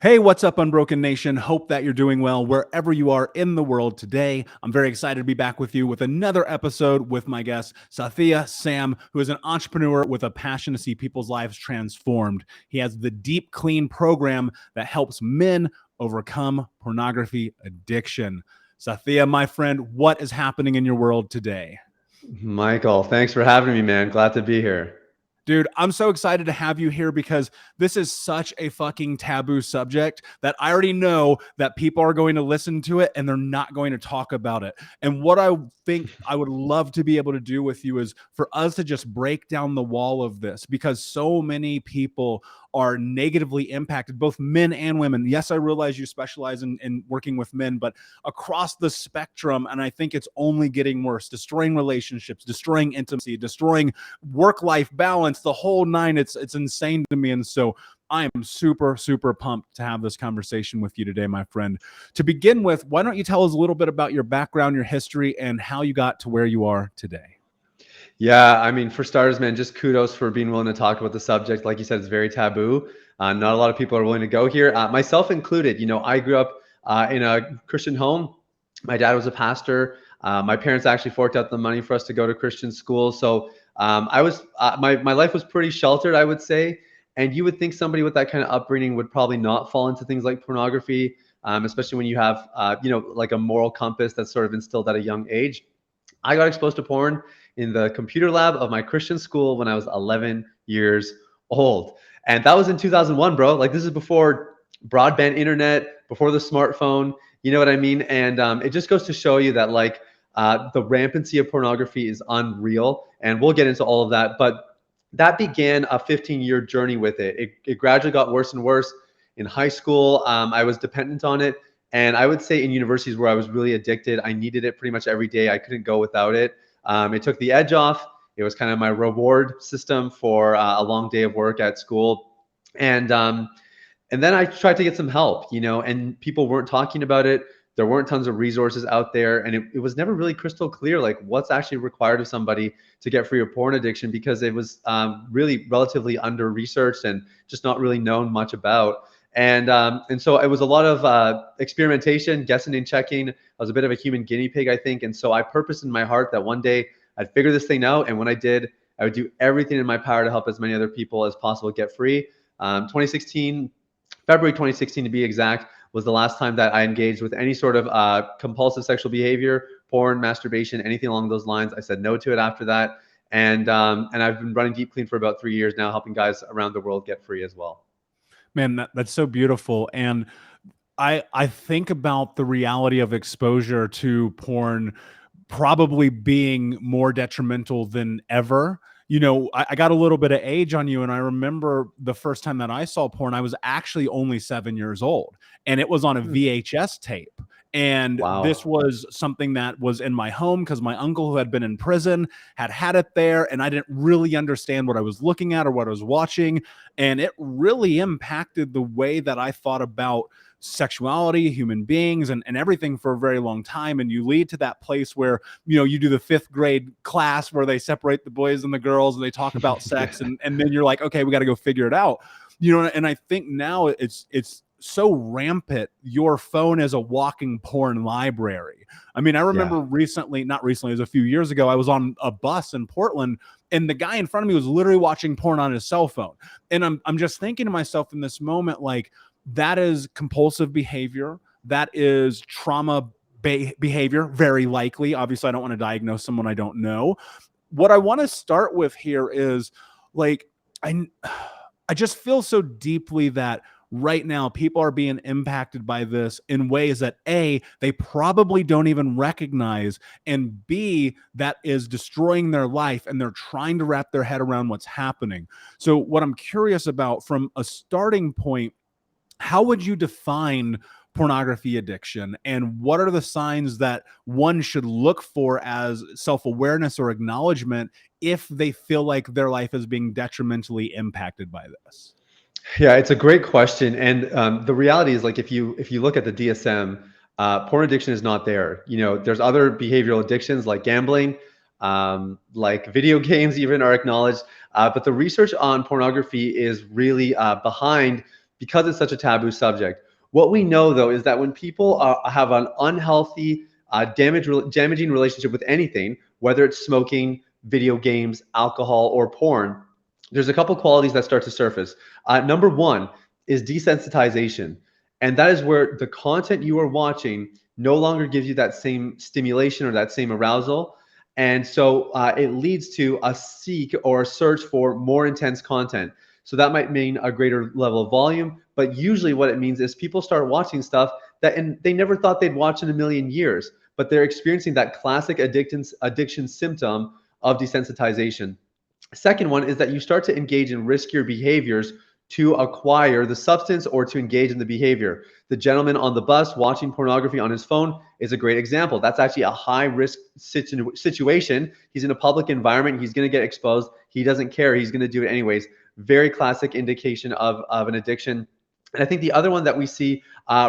Hey, what's up, Unbroken Nation? Hope that you're doing well wherever you are in the world today. I'm very excited to be back with you with another episode with my guest, Sathiya Sam, who is an entrepreneur with a passion to see people's lives transformed. He has the Deep Clean program that helps men overcome pornography addiction. Sathiya, my friend, what is happening in your world today? Michael, thanks for having me, man. Glad to be here. Dude, I'm so excited to have you here because this is such a fucking taboo subject that I already know that people are going to listen to it and they're not going to talk about it. And what I think I would love to be able to do with you is for us to just break down the wall of this because so many people are negatively impacted, both men and women. Yes, I realize you specialize in working with men, but across the spectrum, and I think it's only getting worse, destroying relationships, destroying intimacy, destroying work-life balance, the whole nine. It's insane to me. And so I am super pumped to have this conversation with you today, my friend. To begin with, why don't you tell us a little bit about your background, your history, and how you got to where you are today? Yeah, I mean, for starters, man, just kudos for being willing to talk about the subject. Like you said, it's very taboo. Not a lot of people are willing to go here, myself included. You know, I grew up in a Christian home. My dad was a pastor. My parents actually forked out the money for us to go to Christian school. So I was my life was pretty sheltered, I would say. And you would think somebody with that kind of upbringing would probably not fall into things like pornography, especially when you have like a moral compass that's sort of instilled at a young age. I got exposed to porn in the computer lab of my Christian school when I was 11 years old. And that was in 2001, bro. Like, this is before broadband internet, before the smartphone. You know what I mean? And it just goes to show you that, like, the rampancy of pornography is unreal. And we'll get into all of that. But that began a 15-year journey with it. It gradually got worse and worse. In high school, I was dependent on it. And I would say in universities where I was really addicted, I needed it pretty much every day. I couldn't go without it. It took the edge off. It was kind of my reward system for a long day of work at school. And then I tried to get some help, you know, and people weren't talking about it. There weren't tons of resources out there. And it was never really crystal clear, like what's actually required of somebody to get free of porn addiction, because it was really relatively under researched and just not really known much about. And so it was a lot of experimentation, guessing and checking. I was a bit of a human guinea pig, I think. And so I purposed in my heart that one day I'd figure this thing out. And when I did, I would do everything in my power to help as many other people as possible get free. 2016, February 2016 to be exact, was the last time that I engaged with any sort of compulsive sexual behavior, porn, masturbation, anything along those lines. I said no to it after that. And I've been running Deep Clean for about 3 years now, helping guys around the world get free as well. Man, that's so beautiful. And I think about the reality of exposure to porn probably being more detrimental than ever. You know, I got a little bit of age on you, and I remember the first time that I saw porn, I was actually only 7 years old, and it was on a VHS tape. And this Wow. was something that was in my home because my uncle, who had been in prison, had it there, and I didn't really understand what I was looking at or what I was watching. And it really impacted the way that I thought about sexuality, human beings, and everything for a very long time. And you lead to that place where, you know, you do the fifth grade class where they separate the boys and the girls and they talk about sex, and then you're like, okay, we got to go figure it out. You know, and I think now it's so rampant. Your phone is a walking porn library. I mean, I remember Yeah. not recently, it was a few years ago, I was on a bus in Portland, and the guy in front of me was literally watching porn on his cell phone. And I'm just thinking to myself in this moment, like, that is compulsive behavior. That is trauma behavior, very likely. Obviously, I don't want to diagnose someone I don't know. What I want to start with here is, like, I I just feel so deeply that right now people are being impacted by this in ways that A, they probably don't even recognize, and B, that is destroying their life, and they're trying to wrap their head around what's happening. So what I'm curious about from a starting point, how would you define pornography addiction, and what are the signs that one should look for as self-awareness or acknowledgement if they feel like their life is being detrimentally impacted by this? Yeah, it's a great question, and the reality is, like, if you look at the DSM, porn addiction is not there. You know, there's other behavioral addictions like gambling, like video games, even are acknowledged. But the research on pornography is really behind because it's such a taboo subject. What we know though is that when people have an unhealthy, damaging relationship with anything, whether it's smoking, video games, alcohol, or porn, there's a couple qualities that start to surface. Number one is desensitization. And that is where the content you are watching no longer gives you that same stimulation or that same arousal. And so it leads to a seek or a search for more intense content. So that might mean a greater level of volume, but usually what it means is people start watching stuff that they never thought they'd watch in a million years, but they're experiencing that classic addiction symptom of desensitization. Second one is that you start to engage in riskier behaviors to acquire the substance or to engage in the behavior. The gentleman on the bus watching pornography on his phone is a great example. That's actually a high risk situation. He's in a public environment. He's going to get exposed. He doesn't care. He's going to do it anyways. Very classic indication of an addiction. And I think the other one that we see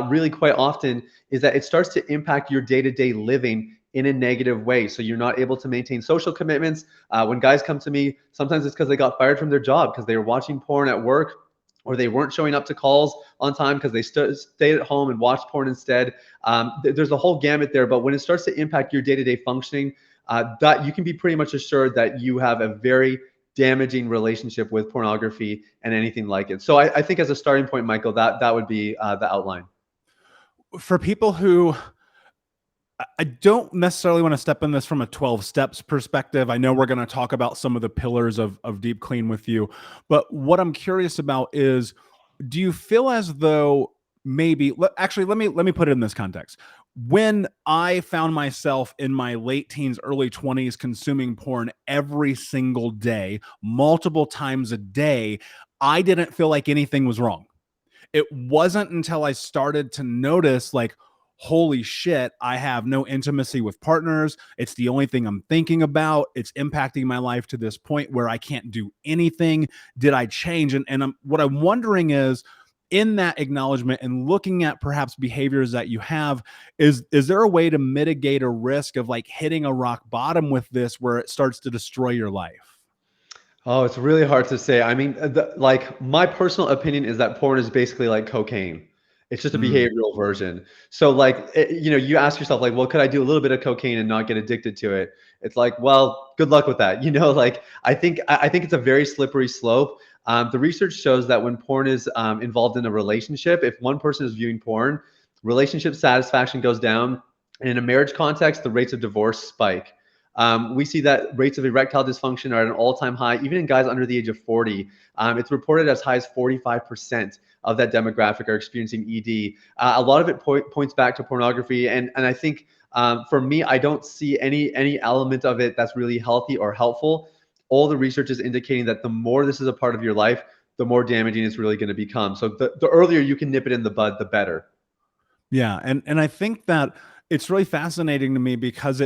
really quite often is that it starts to impact your day-to-day living in a negative way. So you're not able to maintain social commitments. When guys come to me, sometimes it's because they got fired from their job because they were watching porn at work, or they weren't showing up to calls on time because they stayed at home and watched porn instead. There's a whole gamut there, but when it starts to impact your day-to-day functioning, that you can be pretty much assured that you have a very damaging relationship with pornography and anything like it. So I think as a starting point, Michael, that would be the outline. For people who, I don't necessarily want to step in this from a 12 steps perspective. I know we're going to talk about some of the pillars of deep clean with you, but what I'm curious about is, do you feel as though maybe, actually, let me put it in this context. When I found myself in my late teens, early 20s, consuming porn every single day, multiple times a day, I didn't feel like anything was wrong. It wasn't until I started to notice, like, holy shit, I have no intimacy with partners. It's the only thing I'm thinking about. It's impacting my life to this point where I can't do anything. Did I change? And what I'm wondering is, in that acknowledgement and looking at perhaps behaviors that you have, is there a way to mitigate a risk of like hitting a rock bottom with this where it starts to destroy your life? Oh, it's really hard to say. I mean, like my personal opinion is that porn is basically like cocaine. It's just a behavioral version. So like, you ask yourself like, well, could I do a little bit of cocaine and not get addicted to it? It's like, well, good luck with that. Like I think it's a very slippery slope. The research shows that when porn is involved in a relationship, if one person is viewing porn, relationship satisfaction goes down. And in a marriage context, the rates of divorce spike. We see that rates of erectile dysfunction are at an all-time high, even in guys under the age of 40. It's reported as high as 45% of that demographic are experiencing ED. A lot of it points back to pornography, and I think for me, I don't see any element of it that's really healthy or helpful. All the research is indicating that the more this is a part of your life, the more damaging it's really going to become. So the earlier you can nip it in the bud, the better. Yeah, and I think that it's really fascinating to me because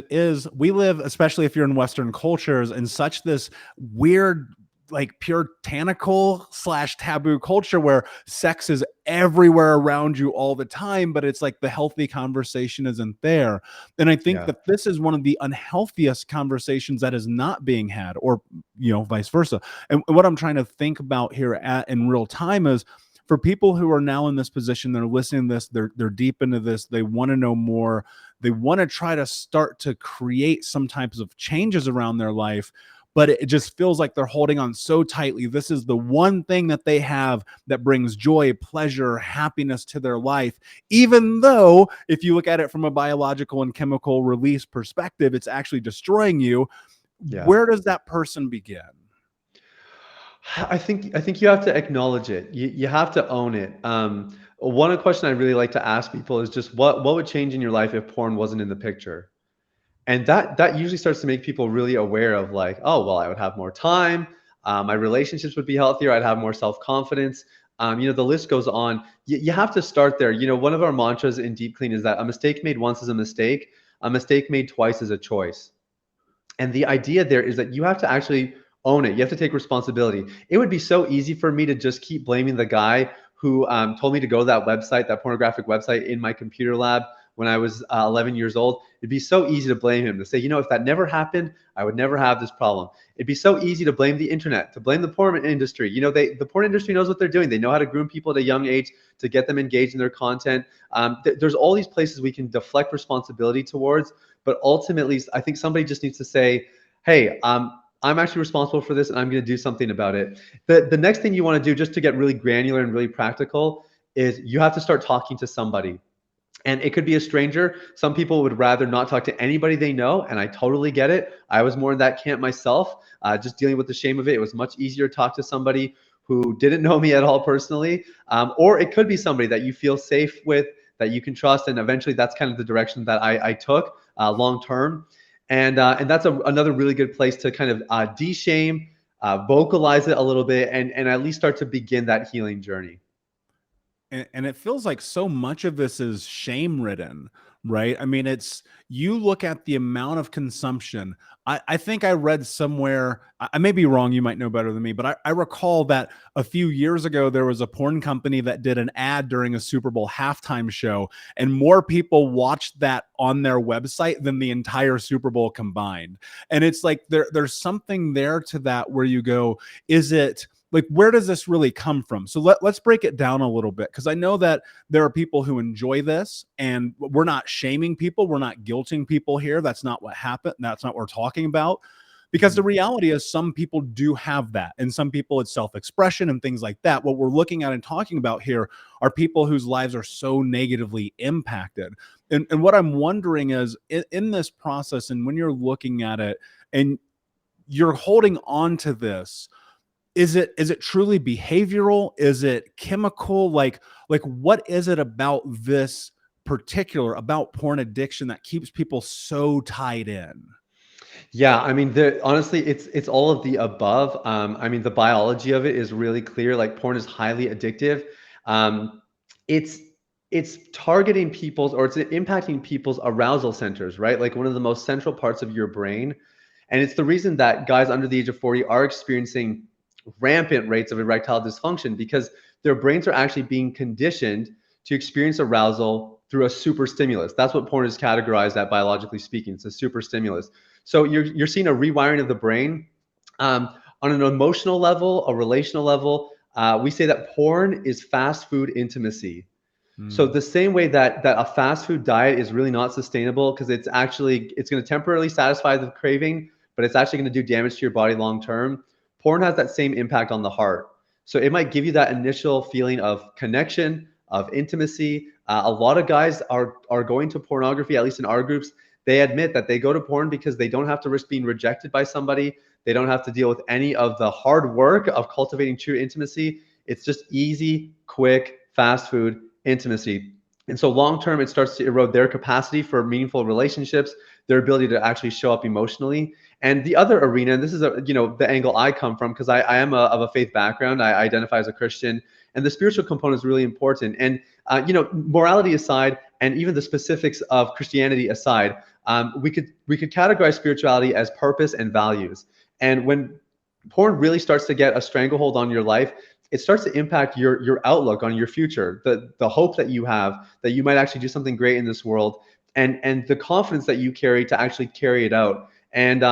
we live, especially if you're in Western cultures, in such this weird, like puritanical / taboo culture where sex is everywhere around you all the time, but it's like the healthy conversation isn't there. And I think that this is one of the unhealthiest conversations that is not being had, or, vice versa. And what I'm trying to think about here in real time is, for people who are now in this position, they're listening to this, they're deep into this, they want to know more, they want to try to start to create some types of changes around their life, but it just feels like they're holding on so tightly. This is the one thing that they have that brings joy, pleasure, happiness to their life, even though if you look at it from a biological and chemical release perspective, it's actually destroying you. Yeah. Where does that person begin? I think you have to acknowledge it. You have to own it. One question I really like to ask people is just what would change in your life if porn wasn't in the picture? And that usually starts to make people really aware of like, oh, well, I would have more time. My relationships would be healthier. I'd have more self-confidence. The list goes on. You have to start there. One of our mantras in Deep Clean is that a mistake made once is a mistake. A mistake made twice is a choice. And the idea there is that you have to actually own it. You have to take responsibility. It would be so easy for me to just keep blaming the guy who told me to go to that website, that pornographic website in my computer lab when I was 11 years old, it'd be so easy to blame him, to say, if that never happened, I would never have this problem. It'd be so easy to blame the internet, to blame the porn industry. The porn industry knows what they're doing. They know how to groom people at a young age to get them engaged in their content. There's all these places we can deflect responsibility towards, but ultimately, I think somebody just needs to say, hey, I'm actually responsible for this and I'm going to do something about it. The next thing you want to do, just to get really granular and really practical, is you have to start talking to somebody. And it could be a stranger. Some people would rather not talk to anybody they know, and I totally get it. I was more in that camp myself, just dealing with the shame of it. It was much easier to talk to somebody who didn't know me at all personally, or it could be somebody that you feel safe with, that you can trust, and eventually that's kind of the direction that I took long term. And that's another really good place to kind of de-shame, vocalize it a little bit, and at least start to begin that healing journey. And it feels like so much of this is shame ridden, right? I mean, you look at the amount of consumption. I think I read somewhere, I may be wrong, you might know better than me, but I recall that a few years ago, there was a porn company that did an ad during a Super Bowl halftime show, and more people watched that on their website than the entire Super Bowl combined. And it's like, there's something there to that where you go, is it, like, where does this really come from? So let's break it down a little bit, because I know that there are people who enjoy this, and we're not shaming people. We're not guilting people here. That's not what happened. That's not what we're talking about. Because the reality is some people do have that, and some people it's self-expression and things like that. What we're looking at and talking about here are people whose lives are so negatively impacted. And what I'm wondering is, in this process, and when you're looking at it and you're holding on to this, is it truly behavioral? Is it chemical? Like what is it about this particular, about porn addiction, that keeps people so tied in? Yeah, I mean, honestly, it's all of the above. I mean, the biology of it is really clear. Like, porn is highly addictive. Um, it's it's targeting people's, or it's impacting people's arousal centers, right? Like, one of the most central parts of your brain. And it's the reason that guys under the age of 40 are experiencing rampant rates of erectile dysfunction, because their brains are actually being conditioned to experience arousal through a super stimulus. That's what porn is categorized at, biologically speaking. It's a super stimulus. So you're seeing a rewiring of the brain. On an emotional level, a relational level. We say that porn is fast food intimacy. So the same way that a fast food diet is really not sustainable, because it's going to temporarily satisfy the craving, but it's actually going to do damage to your body long term. Porn has that same impact on the heart. So it might give you that initial feeling of connection, of intimacy. A lot of guys are going to pornography, at least in our groups. They admit that they go to porn because they don't have to risk being rejected by somebody. They don't have to deal with any of the hard work of cultivating true intimacy. It's just easy, quick, fast food intimacy. And so long term, it starts to erode their capacity for meaningful relationships, their ability to actually show up emotionally. And the other arena, and this is the angle I come from, because I am of a faith background. I identify as a Christian, and the spiritual component is really important. And morality aside, and even the specifics of Christianity aside, we could categorize spirituality as purpose and values. And when porn really starts to get a stranglehold on your life, it starts to impact your outlook on your future, the hope that you have that you might actually do something great in this world, and the confidence that you carry to actually carry it out. And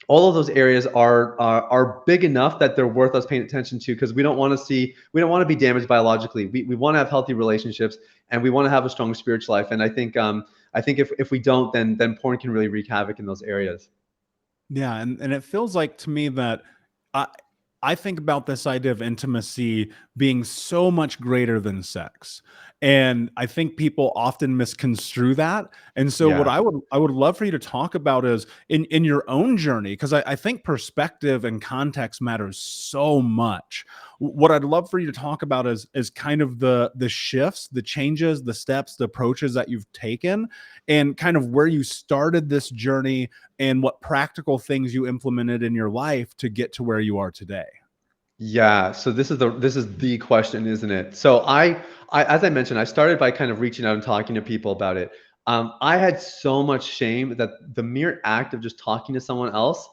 all of those areas are big enough that they're worth us paying attention to, because we don't want to be damaged biologically. We want to have healthy relationships, and we want to have a strong spiritual life. And I think if we don't, then porn can really wreak havoc in those areas. Yeah, and it feels like to me that I think about this idea of intimacy being so much greater than sex. And I think people often misconstrue that. And so what Yeah. I would love for you to talk about is in your own journey, because I think perspective and context matters so much. What I'd love for you to talk about is kind of the shifts, the changes, the steps, the approaches that you've taken, and kind of where you started this journey and what practical things you implemented in your life to get to where you are today. Yeah, so this is the question, isn't it? So I as I mentioned, I started by kind of reaching out and talking to people about it. I had so much shame that the mere act of just talking to someone else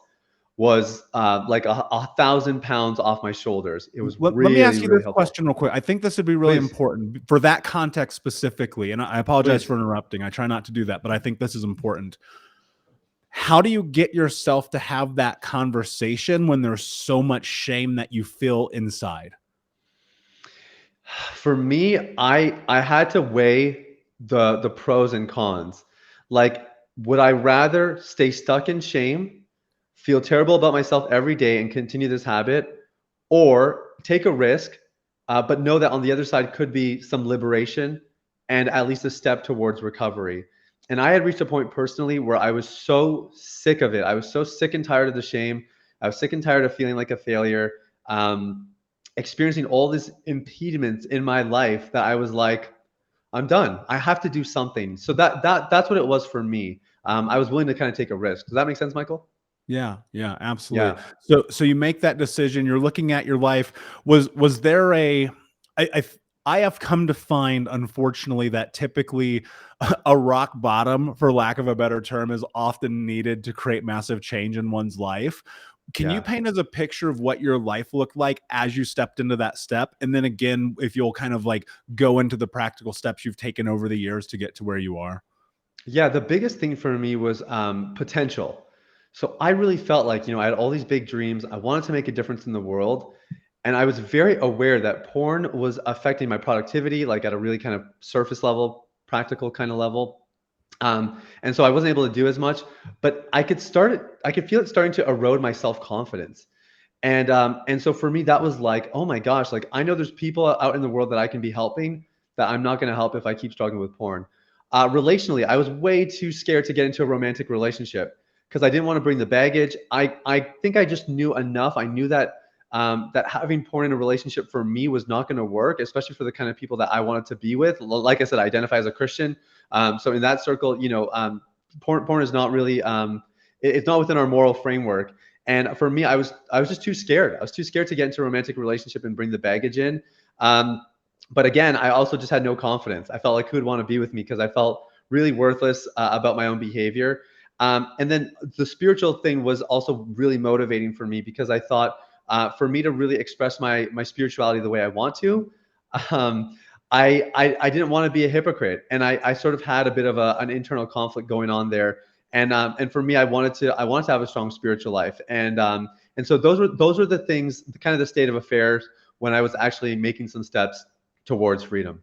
was like 1,000 pounds off my shoulders. It was Let me really, ask you really this helpful. question real quick. I think this would be really Please, important for that context specifically. And I apologize please. for interrupting. I try not to do that, but I think this is important. How do you get yourself to have that conversation when there's so much shame that you feel inside? For me, I had to weigh the pros and cons. Like, would I rather stay stuck in shame, feel terrible about myself every day, and continue this habit, or take a risk, but know that on the other side could be some liberation and at least a step towards recovery? And I had reached a point personally where I was so sick of it. I was so sick and tired of the shame. I was sick and tired of feeling like a failure. Experiencing all these impediments in my life that I was like, I'm done. I have to do something. So that's what it was for me. I was willing to kind of take a risk. Does that make sense, Michael? Yeah, absolutely. Yeah. So you make that decision. You're looking at your life. Was there a? I I, I have come to find, unfortunately, that typically a rock bottom, for lack of a better term, is often needed to create massive change in one's life. Can you Yeah. paint us a picture of what your life looked like as you stepped into that step? And then again, if you'll kind of like go into the practical steps you've taken over the years to get to where you are. Yeah, the biggest thing for me was potential. So I really felt like, I had all these big dreams. I wanted to make a difference in the world. And I was very aware that porn was affecting my productivity, like at a really kind of surface level, practical kind of level. And so I wasn't able to do as much, but I could feel it starting to erode my self-confidence. And so for me, that was like, oh my gosh, like I know there's people out in the world that I can be helping that I'm not going to help if I keep struggling with porn. Relationally, I was way too scared to get into a romantic relationship because I didn't want to bring the baggage. I think I just knew enough. I knew that that having porn in a relationship for me was not going to work, especially for the kind of people that I wanted to be with. Like I said, I identify as a Christian, so in that circle, porn is not really it's not within our moral framework. And for me, I was just too scared. I was too scared to get into a romantic relationship and bring the baggage in. But again, I also just had no confidence. I felt like who would want to be with me because I felt really worthless about my own behavior. And then the spiritual thing was also really motivating for me because I thought for me to really express my spirituality the way I want to, um, I didn't want to be a hypocrite, and I sort of had a bit of an internal conflict going on there. And for me, I wanted to have a strong spiritual life, and so those were the things, kind of the state of affairs when I was actually making some steps towards freedom.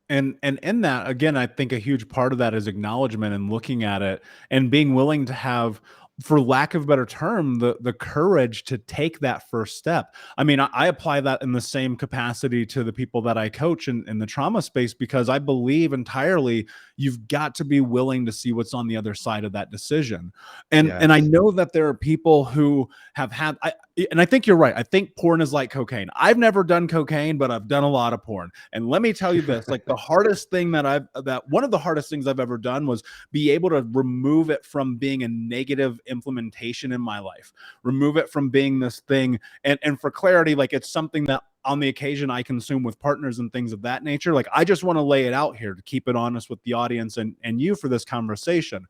And in that, again, I think a huge part of that is acknowledgement and looking at it and being willing to have, for lack of a better term, the courage to take that first step. I mean, I apply that in the same capacity to the people that I coach in the trauma space, because I believe entirely you've got to be willing to see what's on the other side of that decision. And I Yes. know that there are people who have had and I think you're right. I think porn is like cocaine. I've never done cocaine, but I've done a lot of porn. And let me tell you this, like the hardest thing that one of the hardest things I've ever done was be able to remove it from being a negative implementation in my life, remove it from being this thing. And for clarity, like it's something that on the occasion I consume with partners and things of that nature. Like I just want to lay it out here to keep it honest with the audience and you for this conversation.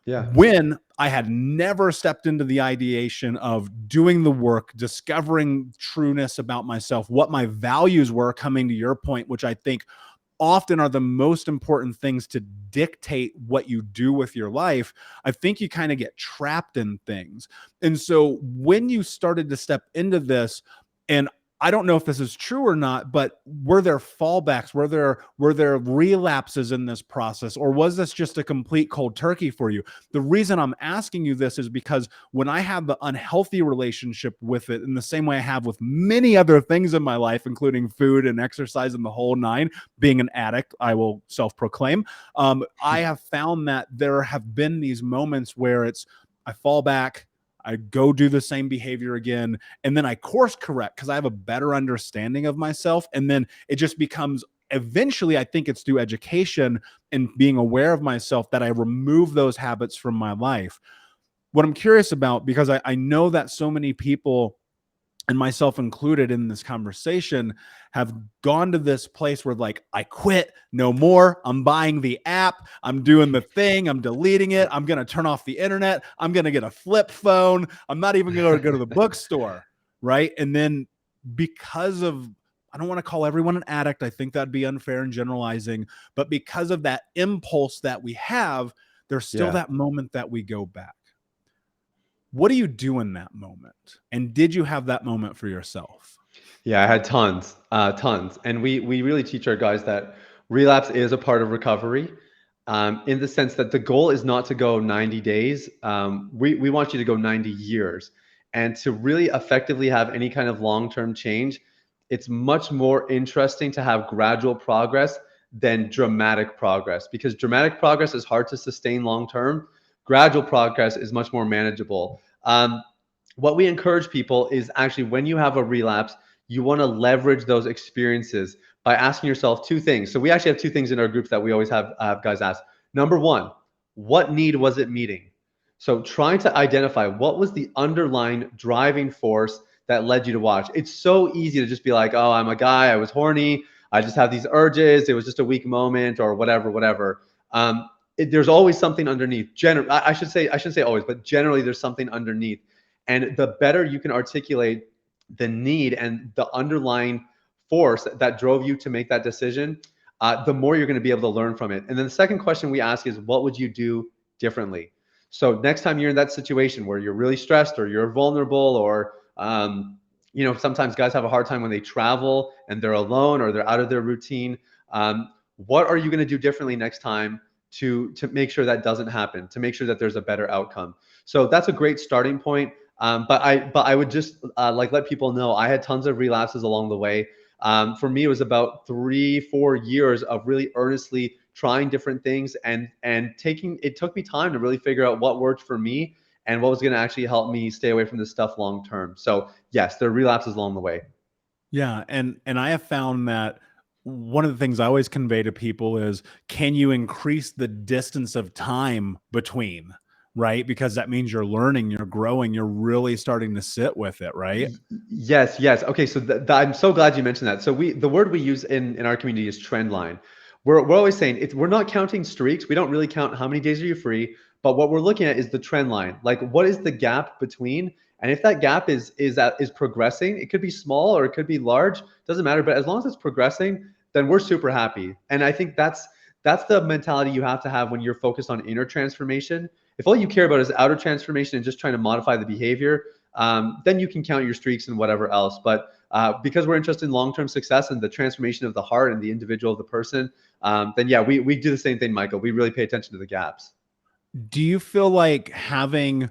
Yeah. When I had never stepped into the ideation of doing the work, discovering trueness about myself, what my values were, coming to your point, which I think often are the most important things to dictate what you do with your life, I think you kind of get trapped in things. And so when you started to step into this, and I don't know if this is true or not, but were there fallbacks? Were there relapses in this process, or was this just a complete cold turkey for you? The reason I'm asking you this is because when I have the unhealthy relationship with it, in the same way I have with many other things in my life, including food and exercise and the whole nine, being an addict, I will self-proclaim. I have found that there have been these moments where I fall back, I go do the same behavior again, and then I course correct because I have a better understanding of myself. And then it just becomes, eventually, I think it's through education and being aware of myself that I remove those habits from my life. What I'm curious about, because I know that so many people and myself included in this conversation, have gone to this place where like, I quit, no more. I'm buying the app. I'm doing the thing. I'm deleting it. I'm going to turn off the internet. I'm going to get a flip phone. I'm not even going to go to the bookstore. Right. And then because of, I don't want to call everyone an addict. I think that'd be unfair and generalizing, but because of that impulse that we have, there's still that moment that we go back. What do you do in that moment? And did you have that moment for yourself? Yeah, I had tons, tons. And we really teach our guys that relapse is a part of recovery, in the sense that the goal is not to go 90 days. We want you to go 90 years. And to really effectively have any kind of long-term change, it's much more interesting to have gradual progress than dramatic progress, because dramatic progress is hard to sustain long-term. Gradual progress is much more manageable. What we encourage people is actually, when you have a relapse, you want to leverage those experiences by asking yourself two things. So we actually have two things in our group that we always have guys ask. Number one, what need was it meeting? So trying to identify what was the underlying driving force that led you to watch. It's so easy to just be like, oh, I'm a guy, I was horny, I just have these urges, it was just a weak moment, or whatever. There's always something underneath. I shouldn't say always, but generally there's something underneath. And the better you can articulate the need and the underlying force that drove you to make that decision, the more you're going to be able to learn from it. And then the second question we ask is, what would you do differently? So next time you're in that situation where you're really stressed, or you're vulnerable, or sometimes guys have a hard time when they travel and they're alone or they're out of their routine. What are you going to do differently next time to make sure that doesn't happen, to make sure that there's a better outcome? So that's a great starting point. But I would just let people know I had tons of relapses along the way. For me, it was about 3-4 years of really earnestly trying different things, and it took me time to really figure out what worked for me and what was going to actually help me stay away from this stuff long term. So yes, there are relapses along the way. Yeah, and I have found that one of the things I always convey to people is, can you increase the distance of time between, right? Because that means you're learning, you're growing, you're really starting to sit with it, right? Yes. Okay, so I'm so glad you mentioned that. So the word we use in our community is trend line. We're always saying we're not counting streaks. We don't really count how many days are you free, but what we're looking at is the trend line. Like, what is the gap between? And if that gap is progressing, it could be small or it could be large, doesn't matter. But as long as it's progressing, then we're super happy. And I think that's the mentality you have to have when you're focused on inner transformation. If all you care about is outer transformation and just trying to modify the behavior, then you can count your streaks and whatever else. But because we're interested in long-term success and the transformation of the heart and the individual of the person, then yeah, we do the same thing, Michael. We really pay attention to the gaps. Do you feel like having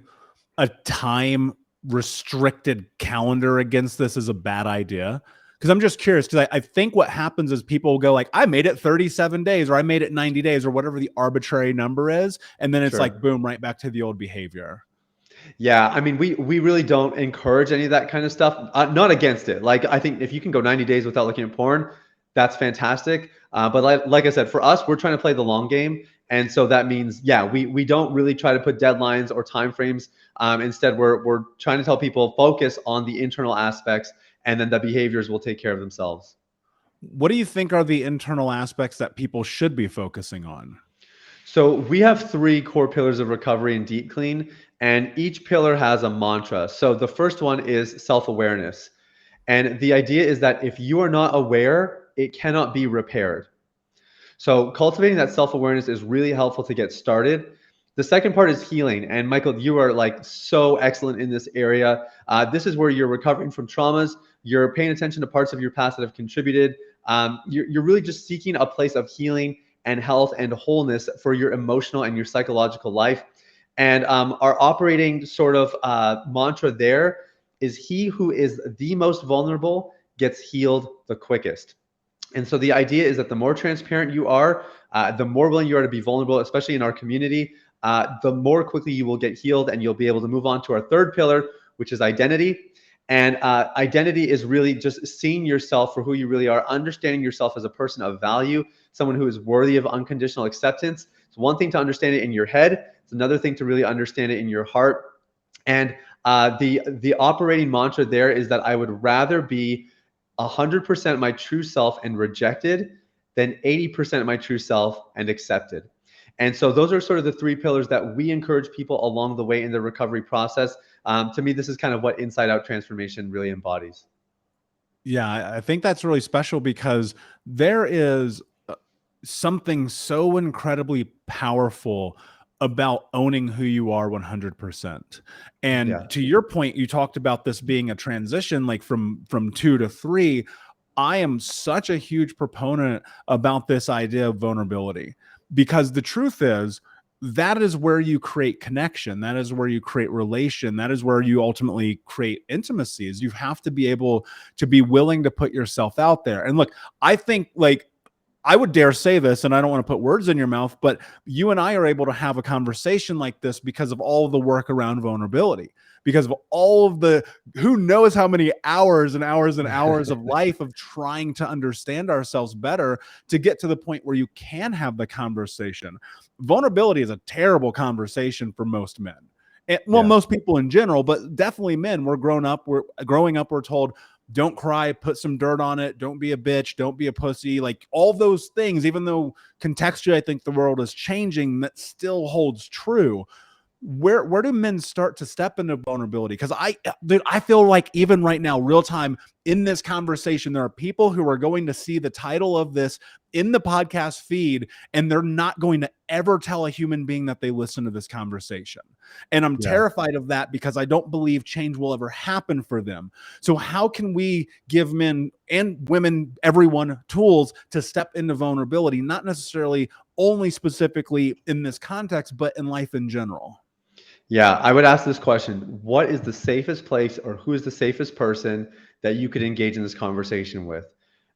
a time restricted calendar against this is a bad idea? Because I'm just curious, because I think what happens is people will go like, I made it 37 days, or I made it 90 days, or whatever the arbitrary number is. And then it's like, boom, right back to the old behavior. Yeah, I mean, we really don't encourage any of that kind of stuff. Not against it. Like, I think if you can go 90 days without looking at porn, that's fantastic. But like I said, for us, we're trying to play the long game. And so that means, yeah, we don't really try to put deadlines or timeframes. Instead, we're trying to tell people, focus on the internal aspects, and then the behaviors will take care of themselves. What do you think are the internal aspects that people should be focusing on? So we have 3 core pillars of recovery in Deep Clean, and each pillar has a mantra. So the first one is self-awareness. And the idea is that if you are not aware, it cannot be repaired. So cultivating that self-awareness is really helpful to get started. The second part is healing. And Michael, you are like so excellent in this area. This is where you're recovering from traumas. You're paying attention to parts of your past that have contributed. You're really just seeking a place of healing and health and wholeness for your emotional and your psychological life. And our operating sort of mantra there is, he who is the most vulnerable gets healed the quickest. And so the idea is that the more transparent you are, the more willing you are to be vulnerable, especially in our community, the more quickly you will get healed, and you'll be able to move on to our third pillar, which is identity. And identity is really just seeing yourself for who you really are, understanding yourself as a person of value, someone who is worthy of unconditional acceptance. It's one thing to understand it in your head. It's another thing to really understand it in your heart. And The operating mantra there is that I would rather be 100% my true self and rejected than 80% my true self and accepted. And so those are sort of the three pillars that we encourage people along the way in the recovery process. To me, this is kind of what inside out transformation really embodies. Yeah, I think that's really special because there is something so incredibly powerful about owning who you are 100%. Yeah. And to your point, you talked about this being a transition, like from 2 to 3. I am such a huge proponent about this idea of vulnerability, because the truth is that is where you create connection. That is where you create relation. That is where you ultimately create intimacies. You have to be able to be willing to put yourself out there. And look, I think, like, I would dare say this, and I don't want to put words in your mouth, but you and I are able to have a conversation like this because of all of the work around vulnerability, because of all of the, who knows how many hours and hours and hours of life of trying to understand ourselves better to get to the point where you can have the conversation. Vulnerability is a terrible conversation for most men. And, well, Yeah. most people in general, but definitely men. We're growing up, we're told, don't cry, put some dirt on it, don't be a bitch, don't be a pussy, like all those things. Even though contextually I think the world is changing, that still holds true. Where do men start to step into vulnerability? Because I feel like even right now, real time in this conversation, there are people who are going to see the title of this in the podcast feed, and they're not going to ever tell a human being that they listen to this conversation. And I'm Yeah. terrified of that because I don't believe change will ever happen for them. So how can we give men and women, everyone, tools to step into vulnerability, not necessarily only specifically in this context, but in life in general? Yeah, I would ask this question. What is the safest place, or who is the safest person that you could engage in this conversation with?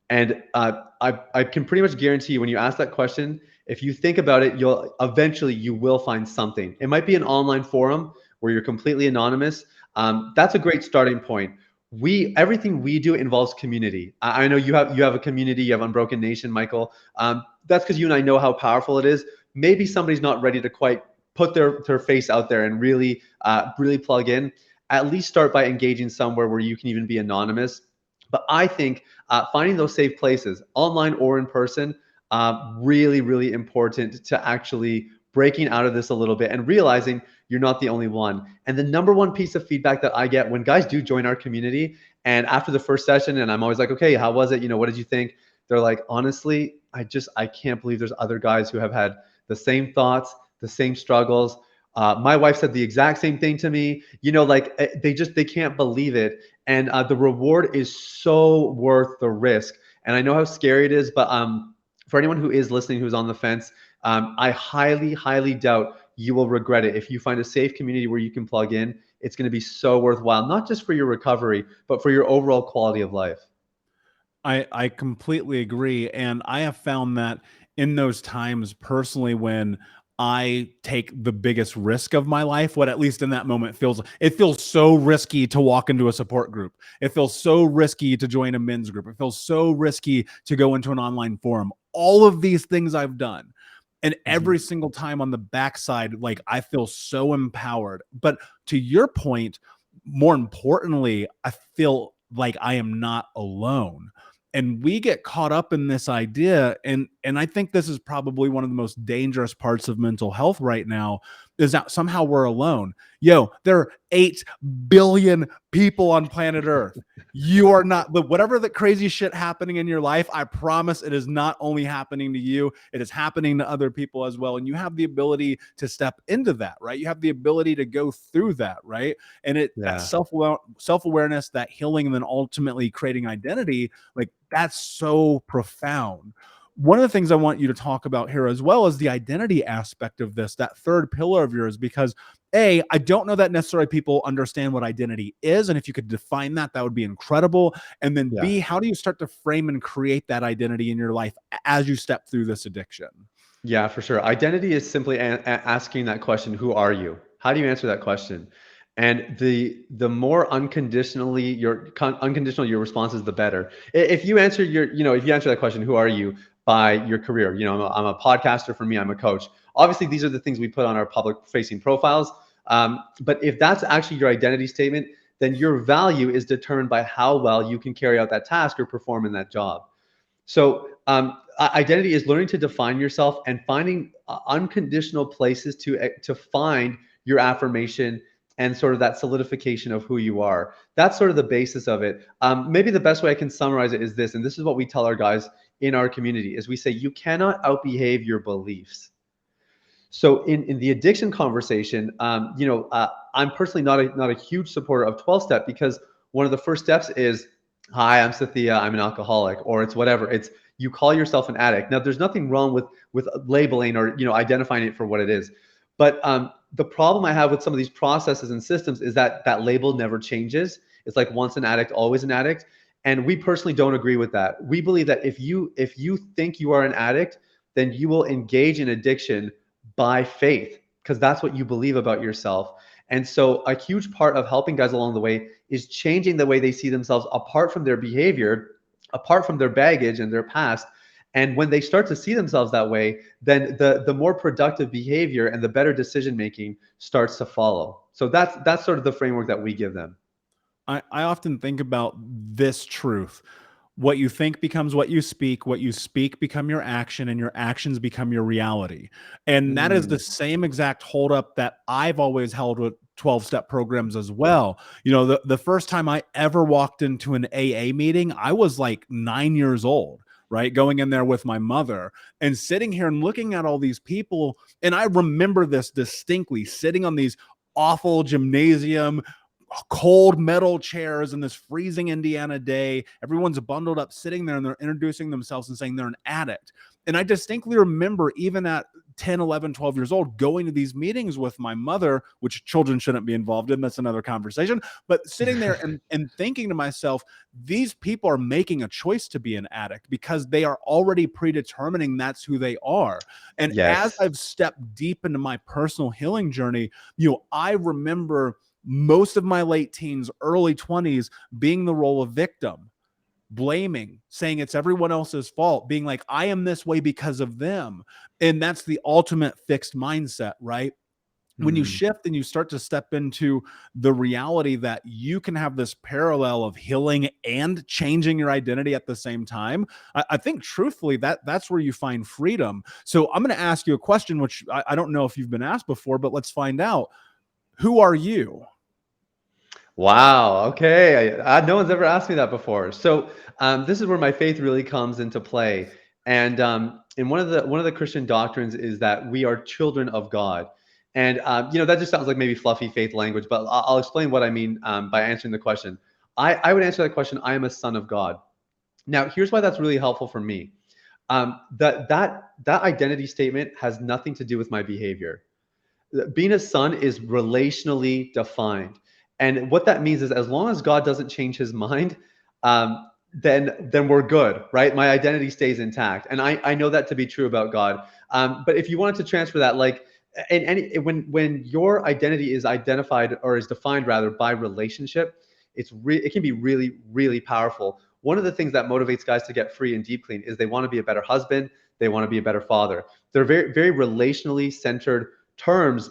And I can pretty much guarantee you, when you ask that question, if you think about it, you will find something. It might be an online forum where you're completely anonymous. That's a great starting point. Everything we do involves community. I know you have a community. You have Unbroken Nation, Michael. That's because you and I know how powerful it is. Maybe somebody's not ready to quite put their face out there and really plug in. At least start by engaging somewhere where you can even be anonymous. But I think finding those safe places, online or in person, really, really important to actually breaking out of this a little bit and realizing you're not the only one. And the number one piece of feedback that I get when guys do join our community, and after the first session, and I'm always like, okay, how was it? You know, what did you think? They're like, honestly, I can't believe there's other guys who have had the same thoughts, the same struggles. My wife said the exact same thing to me. You know, like they can't believe it. And the reward is so worth the risk. And I know how scary it is, but for anyone who is listening, who's on the fence, I highly, highly doubt you will regret it. If you find a safe community where you can plug in, it's going to be so worthwhile, not just for your recovery, but for your overall quality of life. I completely agree. And I have found that in those times personally, when I take the biggest risk of my life, what at least in that moment feels so risky to walk into a support group. It feels so risky to join a men's group. It feels so risky to go into an online forum. All of these things I've done. And every single time on the backside, like, I feel so empowered. But to your point, more importantly, I feel like I am not alone. And we get caught up in this idea, and I think this is probably one of the most dangerous parts of mental health right now, is that somehow we're alone. Yo, there are 8 billion people on planet Earth. You are not, but whatever the crazy shit happening in your life, I promise it is not only happening to you, it is happening to other people as well. And you have the ability to step into that, right? You have the ability to go through that, right? And that Yeah. self-awareness, that healing, and then ultimately creating identity, like, that's so profound. One of the things I want you to talk about here as well is the identity aspect of this, that third pillar of yours, because I don't know that necessarily people understand what identity is. And if you could define that, that would be incredible. And then Yeah. B, how do you start to frame and create that identity in your life as you step through this addiction? Yeah, for sure. Identity is simply asking that question, who are you? How do you answer that question? And the more unconditional your response is, the better. If you answer if you answer that question, who are you, by your career, I'm a podcaster. For me, I'm a coach. Obviously, these are the things we put on our public facing profiles. But if that's actually your identity statement, then your value is determined by how well you can carry out that task or perform in that job. So identity is learning to define yourself and finding unconditional places to find your affirmation and sort of that solidification of who you are. That's sort of the basis of it. Maybe the best way I can summarize it is this, and this is what we tell our guys in our community, is we say you cannot outbehave your beliefs. So in the addiction conversation, I'm personally not a huge supporter of 12-step, because one of the first steps is, hi, I'm Sathiya, I'm an alcoholic, or it's whatever. It's you call yourself an addict. Now, there's nothing wrong with labeling or identifying it for what it is, but the problem I have with some of these processes and systems is that that label never changes. It's like once an addict, always an addict, and we personally don't agree with that. We believe that if you think you are an addict, then you will engage in addiction by faith, because that's what you believe about yourself. And so a huge part of helping guys along the way is changing the way they see themselves apart from their behavior, apart from their baggage and their past. And when they start to see themselves that way, then the more productive behavior and the better decision making starts to follow. So that's sort of the framework that we give them. I often think about this truth. What you think becomes what you speak become your action, and your actions become your reality. And that is the same exact holdup that I've always held with 12-step programs as well. The first time I ever walked into an AA meeting, I was like 9 years old, right? Going in there with my mother and sitting here and looking at all these people. And I remember this distinctly, sitting on these awful gymnasium cold metal chairs in this freezing Indiana day. Everyone's bundled up, sitting there, and they're introducing themselves and saying they're an addict. And I distinctly remember, even at 10, 11, 12 years old, going to these meetings with my mother, which children shouldn't be involved in. That's another conversation. But sitting there and thinking to myself, these people are making a choice to be an addict because they are already predetermining that's who they are. And Yes. as I've stepped deep into my personal healing journey, I remember most of my late teens, early 20s being the role of victim, blaming, saying it's everyone else's fault, being like, I am this way because of them. And that's the ultimate fixed mindset, right? When you shift and you start to step into the reality that you can have this parallel of healing and changing your identity at the same time, I think truthfully that's where you find freedom. So I'm going to ask you a question, which I don't know if you've been asked before, but let's find out. Who are you? Wow. Okay. No one's ever asked me that before. So this is where my faith really comes into play. And one of the Christian doctrines is that we are children of God. And that just sounds like maybe fluffy faith language, but I'll explain what I mean by answering the question. I would answer that question: I am a son of God. Now, here's why that's really helpful for me. That identity statement has nothing to do with my behavior. Being a son is relationally defined. And what that means is, as long as God doesn't change his mind, then we're good, right? My identity stays intact. And I know that to be true about God. But if you wanted to transfer that, like, when your identity is identified, or is defined rather, by relationship, it can be really, really powerful. One of the things that motivates guys to get free and deep clean is they want to be a better husband. They want to be a better father. They're very, very relationally centered terms.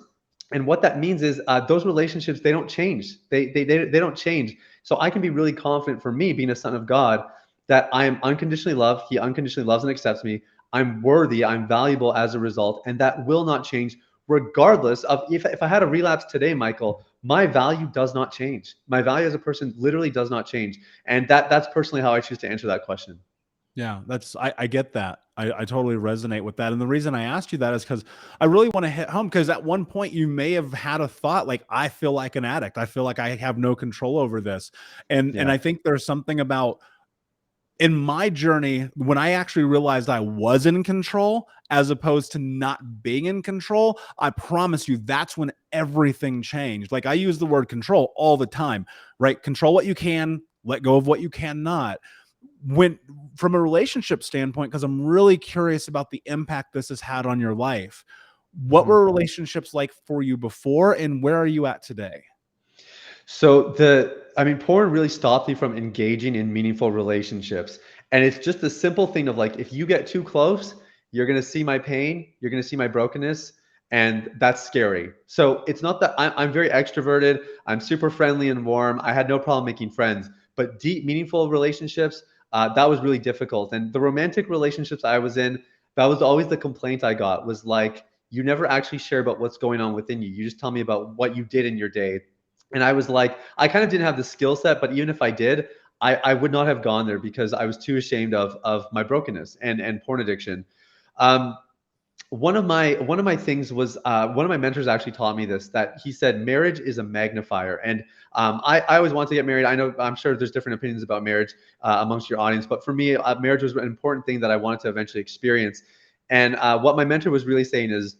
And what that means is those relationships, they don't change. They don't change. So I can be really confident, for me, being a son of God, that I am unconditionally loved. He unconditionally loves and accepts me. I'm worthy. I'm valuable as a result. And that will not change, regardless of if I had a relapse today, Michael, my value does not change. My value as a person literally does not change. And that's personally how I choose to answer that question. Yeah, I get that. I totally resonate with that. And the reason I asked you that is because I really want to hit home, because at one point you may have had a thought like, I feel like an addict. I feel like I have no control over this. And I think there's something about, in my journey, when I actually realized I was in control as opposed to not being in control, I promise you that's when everything changed. Like, I use the word control all the time, right? Control what you can, let go of what you cannot. When, from a relationship standpoint, because I'm really curious about the impact this has had on your life, what were relationships like for you before, and where are you at today? So porn really stopped me from engaging in meaningful relationships. And it's just the simple thing of, like, if you get too close, you're going to see my pain, you're going to see my brokenness, And that's scary. So it's not that I'm very extroverted. I'm super friendly and warm. I had no problem making friends, but deep, meaningful relationships, that was really difficult. And the romantic relationships I was in, that was always the complaint I got, was like, you never actually share about what's going on within you. You just tell me about what you did in your day. And I was like, I kind of didn't have the skill set, but even if I did, I would not have gone there because I was too ashamed of my brokenness and porn addiction. Um, one of my things was, one of my mentors actually taught me this, that he said marriage is a magnifier. And I always want to get married. I know, I'm sure there's different opinions about marriage amongst your audience, but for me, marriage was an important thing that I wanted to eventually experience. And what my mentor was really saying is,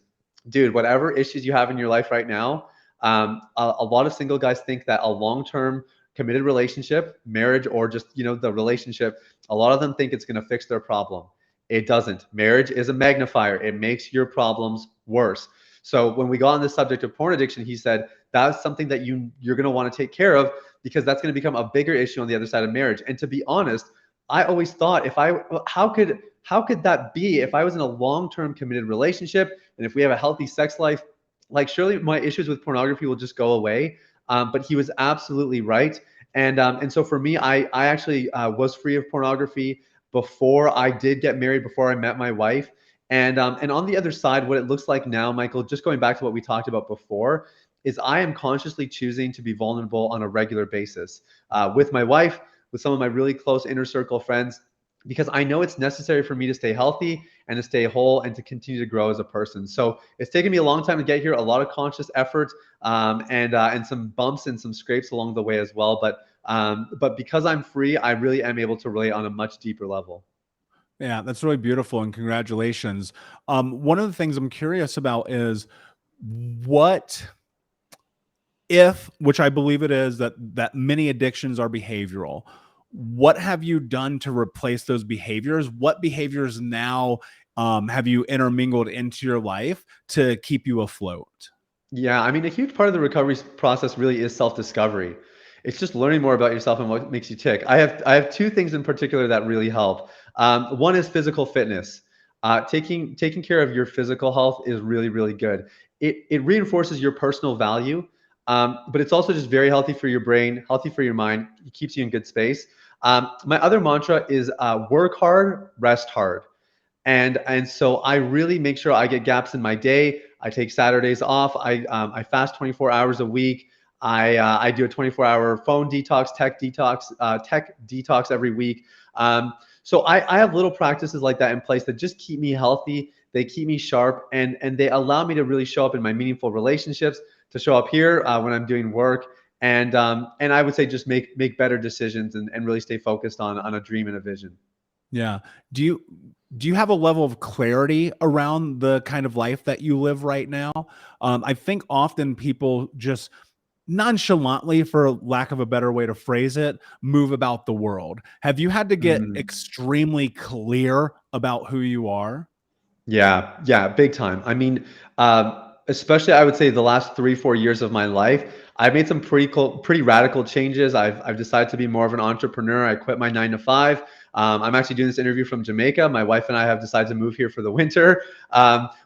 dude, whatever issues you have in your life right now, a lot of single guys think that a long-term committed relationship, marriage, or just, the relationship, a lot of them think it's going to fix their problem. It doesn't. Marriage is a magnifier. It makes your problems worse. So when we got on the subject of porn addiction, he said that's something that you're going to want to take care of, because that's going to become a bigger issue on the other side of marriage. And to be honest, I always thought, how could that be if I was in a long-term committed relationship and if we have a healthy sex life, like surely my issues with pornography will just go away. But he was absolutely right. And so for me, I actually was free of pornography before I did get married, before I met my wife. And on the other side, what it looks like now, Michael, just going back to what we talked about before, is I am consciously choosing to be vulnerable on a regular basis with my wife, with some of my really close inner circle friends, because I know it's necessary for me to stay healthy and to stay whole and to continue to grow as a person. So it's taken me a long time to get here, a lot of conscious effort, and some bumps and some scrapes along the way as well. But because I'm free, I really am able to relate on a much deeper level. Yeah, that's really beautiful, and congratulations. One of the things I'm curious about is what if, which I believe it is, that many addictions are behavioral. What have you done to replace those behaviors? What behaviors now have you intermingled into your life to keep you afloat? Yeah, I mean, a huge part of the recovery process really is self-discovery. It's just learning more about yourself and what makes you tick. I have two things in particular that really help. One is physical fitness. Taking care of your physical health is really, really good. It reinforces your personal value, but it's also just very healthy for your brain, healthy for your mind. It keeps you in good space. My other mantra is work hard, rest hard. And so I really make sure I get gaps in my day. I take Saturdays off. I fast 24 hours a week. I do a 24-hour phone detox, tech detox every week. So I have little practices like that in place that just keep me healthy. They keep me sharp, and they allow me to really show up in my meaningful relationships, to show up here when I'm doing work, and I would say just make better decisions, and really stay focused on a dream and a vision. Yeah. Do you do you have a level of clarity around the kind of life that you live right now? I think often people just nonchalantly, for lack of a better way to phrase it, move about the world. Have you had to get Mm. extremely clear about who you are? Yeah, yeah, big time. I mean, especially I would say the last 3, 4 years of my life, I've made some pretty radical changes. I've decided to be more of an entrepreneur. I quit my 9 to 5. I'm actually doing this interview from Jamaica. My wife and I have decided to move here for the winter.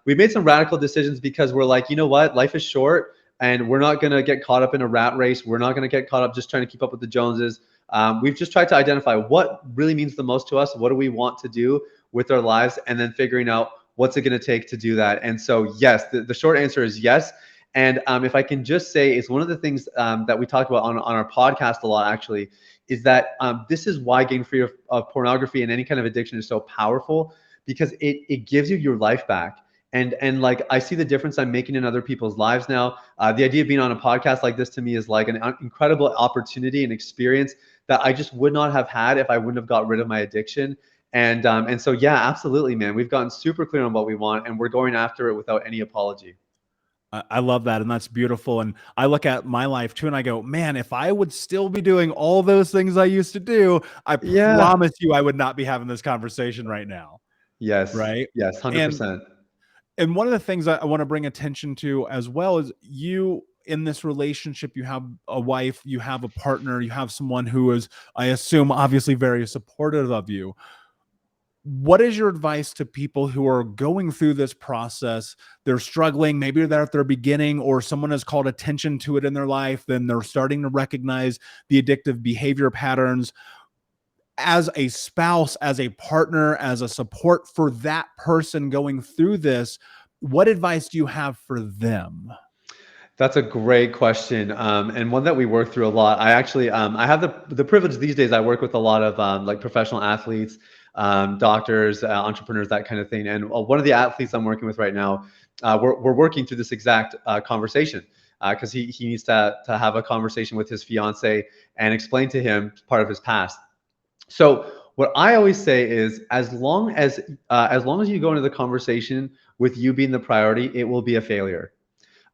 We've made some radical decisions because we're like, you know what, life is short, and we're not gonna get caught up in a rat race. We're not gonna get caught up just trying to keep up with the Joneses. We've just tried to identify what really means the most to us. What do we want to do with our lives, and then figuring out what's it going to take to do that. And so, yes, the short answer is yes. And if I can just say, it's one of the things that we talk about on our podcast a lot, actually, is that this is why getting free of pornography and any kind of addiction is so powerful, because it gives you your life back. And like, I see the difference I'm making in other people's lives now. The idea of being on a podcast like this to me is like an incredible opportunity and experience that I just would not have had if I wouldn't have got rid of my addiction. And so, yeah, absolutely, man. We've gotten super clear on what we want, and we're going after it without any apology. I love that, and that's beautiful. And I look at my life too, and I go, man, if I would still be doing all those things I used to do, I Yeah. promise you, I would not be having this conversation right now. Yes. Right. Yes. And 100%. and one of the things I want to bring attention to as well is, you in this relationship, you have a wife, you have a partner, you have someone who is, I assume, obviously very supportive of you. What is your advice to people who are going through this process? They're struggling, maybe they're at their beginning, or someone has called attention to it in their life, then they're starting to recognize the addictive behavior patterns. As a spouse, as a partner, as a support for that person going through this, what advice do you have for them? That's a great question, and one that we work through a lot. I actually, I have the privilege these days. I work with a lot of like professional athletes, doctors, entrepreneurs, that kind of thing. And one of the athletes I'm working with right now, we're working through this exact conversation because he needs to have a conversation with his fiance and explain to him part of his past. So what I always say is, as long as you go into the conversation with you being the priority, it will be a failure.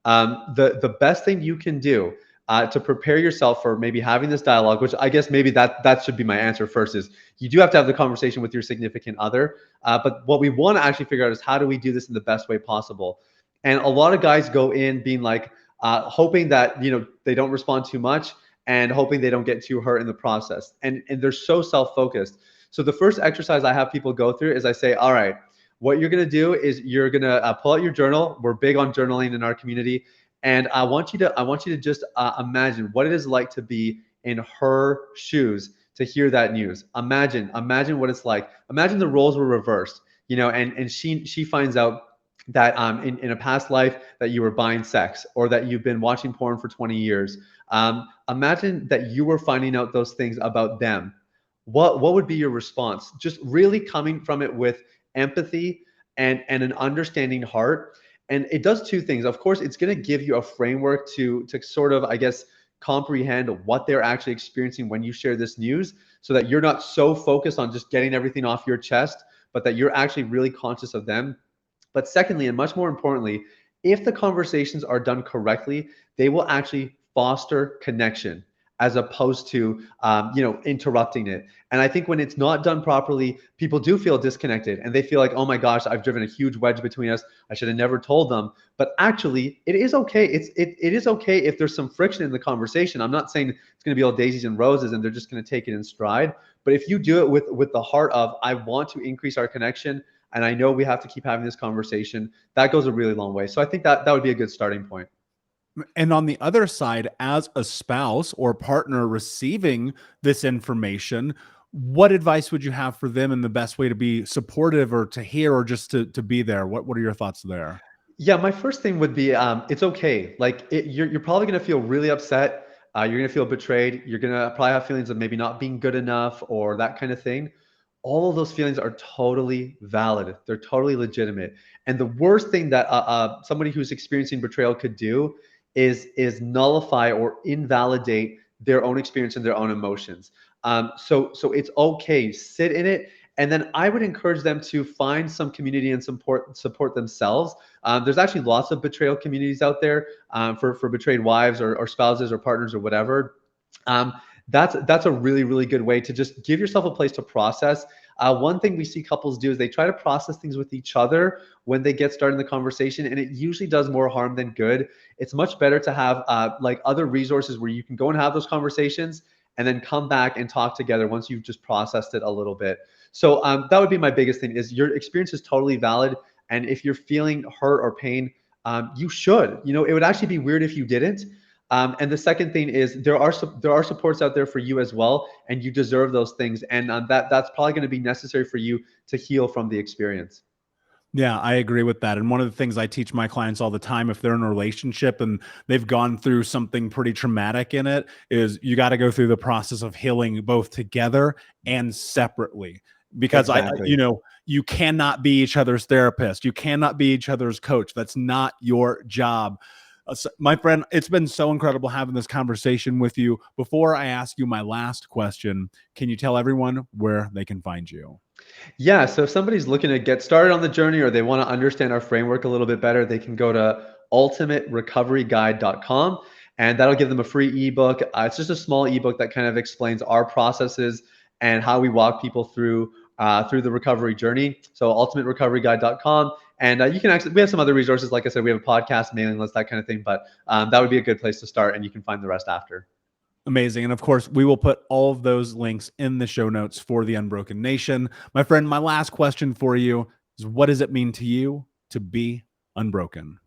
The best thing you can do to prepare yourself for maybe having this dialogue, which I guess maybe that should be my answer first, is you do have to have the conversation with your significant other. But what we want to actually figure out is, how do we do this in the best way possible? And a lot of guys go in being like hoping that they don't respond too much, and hoping they don't get too hurt in the process. And they're so self-focused. So the first exercise I have people go through is, I say, all right, what you're going to do is you're going to pull out your journal. We're big on journaling in our community. And I want you to just imagine what it is like to be in her shoes to hear that news. Imagine what it's like. Imagine the roles were reversed, and she finds out that in a past life that you were buying sex, or that you've been watching porn for 20 years. Imagine that you were finding out those things about them. What would be your response? Just really coming from it with empathy and an understanding heart. And it does two things. Of course, it's going to give you a framework to sort of, I guess, comprehend what they're actually experiencing when you share this news, so that you're not so focused on just getting everything off your chest, but that you're actually really conscious of them. But secondly, and much more importantly, if the conversations are done correctly, they will actually foster connection, as opposed to interrupting it. And I think when it's not done properly, people do feel disconnected, and they feel like, oh my gosh, I've driven a huge wedge between us. I should have never told them. But actually, it is okay. It is okay if there's some friction in the conversation. I'm not saying it's going to be all daisies and roses and they're just going to take it in stride. But if you do it with the heart of, I want to increase our connection, and I know we have to keep having this conversation, that goes a really long way. So I think that would be a good starting point. And on the other side, as a spouse or partner receiving this information, what advice would you have for them, and the best way to be supportive, or to hear, or just to be there? What are your thoughts there? Yeah, my first thing would be, it's okay. Like, you're probably going to feel really upset. You're going to feel betrayed. You're going to probably have feelings of maybe not being good enough, or that kind of thing. All of those feelings are totally valid. They're totally legitimate. And the worst thing that somebody who's experiencing betrayal could do is nullify or invalidate their own experience and their own emotions. So it's okay. Sit in it. And then I would encourage them to find some community and support themselves. There's actually lots of betrayal communities out there for betrayed wives, or spouses, or partners, or whatever. That's a really, really good way to just give yourself a place to process. One thing we see couples do is they try to process things with each other when they get started in the conversation, and it usually does more harm than good. It's much better to have like other resources where you can go and have those conversations, and then come back and talk together once you've just processed it a little bit. So that would be my biggest thing, is your experience is totally valid. And if you're feeling hurt or pain, you should. It would actually be weird if you didn't. And the second thing is, there are supports out there for you as well, and you deserve those things. And that's probably going to be necessary for you to heal from the experience. Yeah, I agree with that. And one of the things I teach my clients all the time, if they're in a relationship and they've gone through something pretty traumatic in it, is you got to go through the process of healing, both together and separately. Because Exactly. you cannot be each other's therapist. You cannot be each other's coach. That's not your job. My friend, it's been so incredible having this conversation with you. Before I ask you my last question, can you tell everyone where they can find you? Yeah, so if somebody's looking to get started on the journey, or they want to understand our framework a little bit better, they can go to ultimaterecoveryguide.com, and that'll give them a free ebook. It's just a small ebook that kind of explains our processes and how we walk people through the recovery journey. So ultimaterecoveryguide.com. And you can actually, we have some other resources. Like I said, we have a podcast, mailing list, that kind of thing, but that would be a good place to start, and you can find the rest after. Amazing. And of course, we will put all of those links in the show notes for the Unbroken Nation. My friend, my last question for you is, what does it mean to you to be unbroken?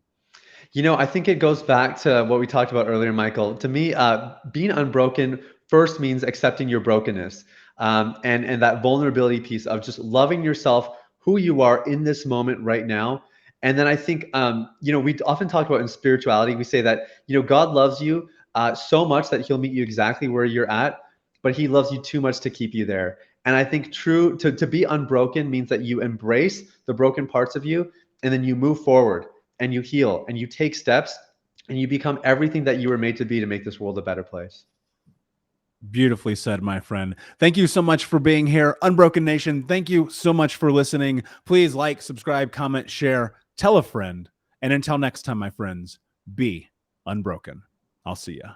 You know, I think it goes back to what we talked about earlier, Michael. To me, being unbroken first means accepting your brokenness, and that vulnerability piece of just loving yourself, who you are in this moment right now. And then I think, you know, we often talk about in spirituality, we say that, you know, God loves you so much that he'll meet you exactly where you're at, but he loves you too much to keep you there. And I think to be unbroken means that you embrace the broken parts of you, and then you move forward and you heal and you take steps and you become everything that you were made to be to make this world a better place. Beautifully said, my friend. Thank you so much for being here. Unbroken Nation, thank you so much for listening. Please like, subscribe, comment, share, tell a friend. And until next time, my friends, be unbroken. I'll see ya.